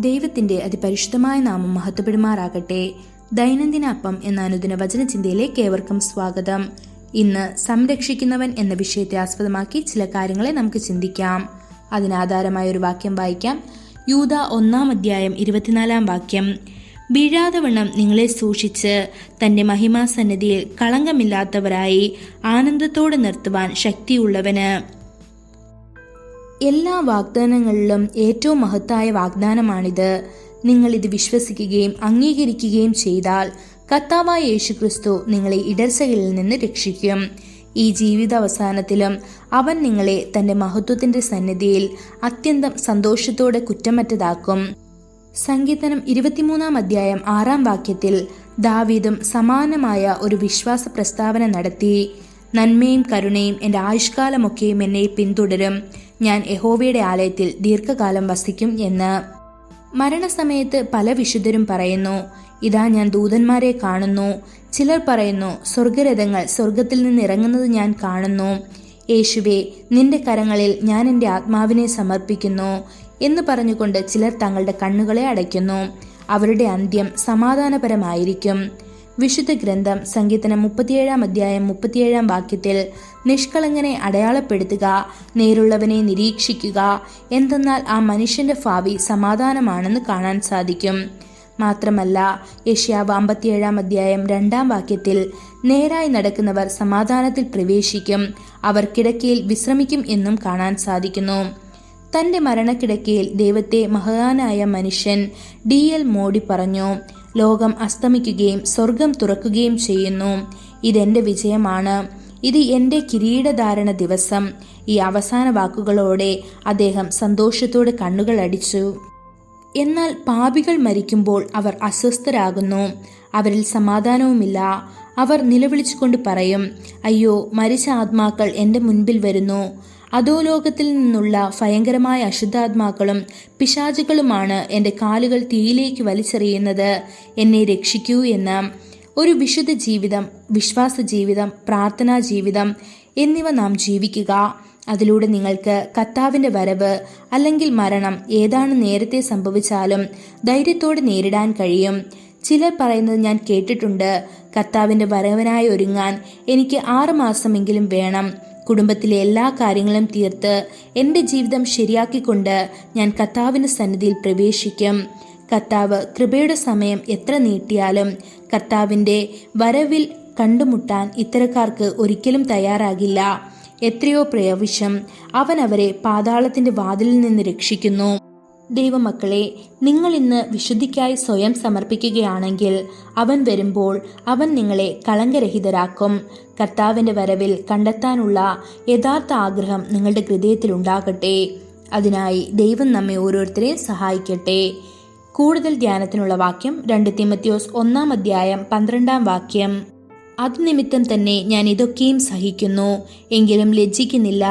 ദൈവത്തിന്റെ അതിപരിശുദ്ധമായ നാമം മഹത്വപ്പെടുമാറാകട്ടെ. ദൈനംദിന അപ്പം എന്ന അനുദിന വചനചിന്തയിലേക്ക് ഏവർക്കും സ്വാഗതം. ഇന്ന് സംരക്ഷിക്കുന്നവൻ എന്ന വിഷയത്തെ ആസ്പദമാക്കി ചില കാര്യങ്ങളെ നമുക്ക് ചിന്തിക്കാം. അതിനാധാരമായ ഒരു വാക്യം വായിക്കാം. യൂദ 1 അധ്യായം 24 വാക്യം. വീഴാതെ വണ്ണം നിങ്ങളെ സൂക്ഷിച്ച് തന്റെ മഹിമാസന്നിധിയിൽ കളങ്കമില്ലാത്തവരായി ആനന്ദത്തോടെ നിർത്തുവാൻ ശക്തിയുള്ളവന്. എല്ലാ വാഗ്ദാനങ്ങളിലും ഏറ്റവും മഹത്തായ വാഗ്ദാനമാണിത്. നിങ്ങൾ ഇത് വിശ്വസിക്കുകയും അംഗീകരിക്കുകയും ചെയ്താൽ കർത്താവായ യേശുക്രിസ്തു നിങ്ങളെ ഇടർച്ചകളിൽ നിന്ന് രക്ഷിക്കും. ഈ ജീവിതാവസാനത്തിലും അവൻ നിങ്ങളെ തന്റെ മഹത്വത്തിന്റെ സന്നിധിയിൽ അത്യന്തം സന്തോഷത്തോടെ കുറ്റമറ്റതാക്കും. സങ്കീർത്തനം 23 അധ്യായം 6 വാക്യത്തിൽ ദാവീദും സമാനമായ ഒരു വിശ്വാസ പ്രസ്താവന നടത്തി. നന്മയും കരുണയും എൻ്റെ ആയുഷ്കാലമൊക്കെയും എന്നെ പിന്തുടരും. ഞാൻ യഹോവയുടെ ആലയത്തിൽ ദീർഘകാലം വസിക്കും എന്ന്. മരണസമയത്ത് പല വിശുദ്ധരും പറയുന്നു, ഇതാ ഞാൻ ദൂതന്മാരെ കാണുന്നു. ചിലർ പറയുന്നു, സ്വർഗരഥങ്ങൾ സ്വർഗത്തിൽ നിന്ന് ഇറങ്ങുന്നത് ഞാൻ കാണുന്നു. യേശുവേ, നിന്റെ കരങ്ങളിൽ ഞാൻ എൻ്റെ ആത്മാവിനെ സമർപ്പിക്കുന്നു എന്ന് പറഞ്ഞുകൊണ്ട് ചിലർ തങ്ങളുടെ കണ്ണുകളെ അടയ്ക്കുന്നു. അവരുടെ അന്ത്യം സമാധാനപരമായിരിക്കും. വിശുദ്ധ ഗ്രന്ഥം സങ്കീർത്തനം 37 അധ്യായം 37 വാക്യത്തിൽ നിഷ്കളങ്കനെ അടയാളപ്പെടുത്തുക, നേരുള്ളവനെ നിരീക്ഷിക്കുക, എന്തെന്നാൽ ആ മനുഷ്യന്റെ ഭാവി സമാധാനമാണെന്ന് കാണാൻ സാധിക്കും. മാത്രമല്ല, യെശയ്യാവ് 57 അധ്യായം 2 വാക്യത്തിൽ നേരായി നടക്കുന്നവർ സമാധാനത്തിൽ പ്രവേശിക്കും, അവർ കിടക്കയിൽ വിശ്രമിക്കും എന്നും കാണാൻ സാധിക്കുന്നു. തന്റെ മരണക്കിടക്കയിൽ ദൈവത്തെ മഹാനായ മനുഷ്യൻ D.L. മോഡി പറഞ്ഞു, ലോകം അസ്തമിക്കുകയും സ്വർഗം തുറക്കുകയും ചെയ്യുന്നു. ഇതെന്റെ വിജയമാണ്, ഇത് എൻ്റെ കിരീടധാരണ ദിവസം. ഈ അവസാന വാക്കുകളോടെ അദ്ദേഹം സന്തോഷത്തോടെ കണ്ണുകൾ അടിച്ചു. എന്നാൽ പാപികൾ മരിക്കുമ്പോൾ അവർ അസ്വസ്ഥരാകുന്നു, അവരിൽ സമാധാനവുമില്ല. അവർ നിലവിളിച്ചുകൊണ്ട് പറയും, അയ്യോ, മരിച്ച ആത്മാക്കൾ എൻ്റെ മുൻപിൽ വരുന്നു. അധോലോകത്തിൽ നിന്നുള്ള ഭയങ്കരമായ അശുദ്ധാത്മാക്കളും പിശാചുകളുമാണ് എൻ്റെ കാലുകൾ തീയിലേക്ക് വലിച്ചെറിയുന്നത്. എന്നെ രക്ഷിക്കൂ എന്ന്. ഒരു വിശുദ്ധ ജീവിതം, വിശ്വാസ ജീവിതം, പ്രാർത്ഥനാ ജീവിതം എന്നിവ നാം ജീവിക്കുക. അതിലൂടെ നിങ്ങൾക്ക് കർത്താവിൻ്റെ വരവ് അല്ലെങ്കിൽ മരണം ഏതാണ് നേരത്തെ സംഭവിച്ചാലും ധൈര്യത്തോടെ നേരിടാൻ കഴിയും. ചിലർ പറയുന്നത് ഞാൻ കേട്ടിട്ടുണ്ട്, കർത്താവിൻ്റെ വരവിനായി ഒരുങ്ങാൻ എനിക്ക് 6 മാസമെങ്കിലും വേണം. കുടുംബത്തിലെ എല്ലാ കാര്യങ്ങളും തീർത്ത് എൻ്റെ ജീവിതം ശരിയാക്കിക്കൊണ്ട് ഞാൻ കർത്താവിൻ്റെ സന്നിധിയിൽ പ്രവേശിക്കും. കർത്താവ് കൃപയുടെ സമയം എത്ര നീട്ടിയാലും കർത്താവിൻ്റെ വരവിൽ കണ്ടുമുട്ടാൻ ഇത്തരക്കാർക്ക് ഒരിക്കലും തയ്യാറാകില്ല. എത്രയോ പ്രാവശ്യം അവൻ അവരെ പാതാളത്തിൻ്റെ വാതിലിൽ നിന്ന് രക്ഷിക്കുന്നു. ദൈവമക്കളെ, നിങ്ങൾ ഇന്ന് വിശുദ്ധിക്കായി സ്വയം സമർപ്പിക്കുകയാണെങ്കിൽ അവൻ വരുമ്പോൾ അവൻ നിങ്ങളെ കളങ്കരഹിതരാക്കും. കർത്താവിൻ്റെ വരവിൽ കണ്ടെത്താനുള്ള യഥാർത്ഥ ആഗ്രഹം നിങ്ങളുടെ ഹൃദയത്തിലുണ്ടാകട്ടെ. അതിനായി ദൈവം നമ്മെ ഓരോരുത്തരെയും സഹായിക്കട്ടെ. കൂടുതൽ ധ്യാനത്തിനുള്ള വാക്യം 2 തീമോഥെയോസ് 1 അധ്യായം 12 വാക്യം. അത് നിമിത്തം തന്നെ ഞാൻ ഇതൊക്കെയും സഹിക്കുന്നു, എങ്കിലും ലജ്ജിക്കുന്നില്ല.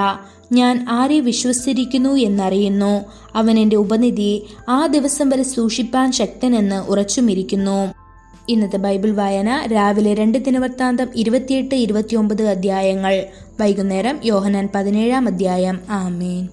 ഞാൻ ആരെ വിശ്വസിച്ചിരിക്കുന്നു എന്നറിയുന്നു. അവൻ എൻ്റെ ഉപനിധി ആ ദിവസം വരെ സൂക്ഷിപ്പാൻ ശക്തനെന്ന് ഉറച്ചുമിരിക്കുന്നു. ഇന്നത്തെ ബൈബിൾ വായന രാവിലെ 2 ദിനവൃത്താന്തം 28-29 അധ്യായങ്ങൾ, വൈകുന്നേരം യോഹന്നാൻ 17 അധ്യായം. ആമേൻ.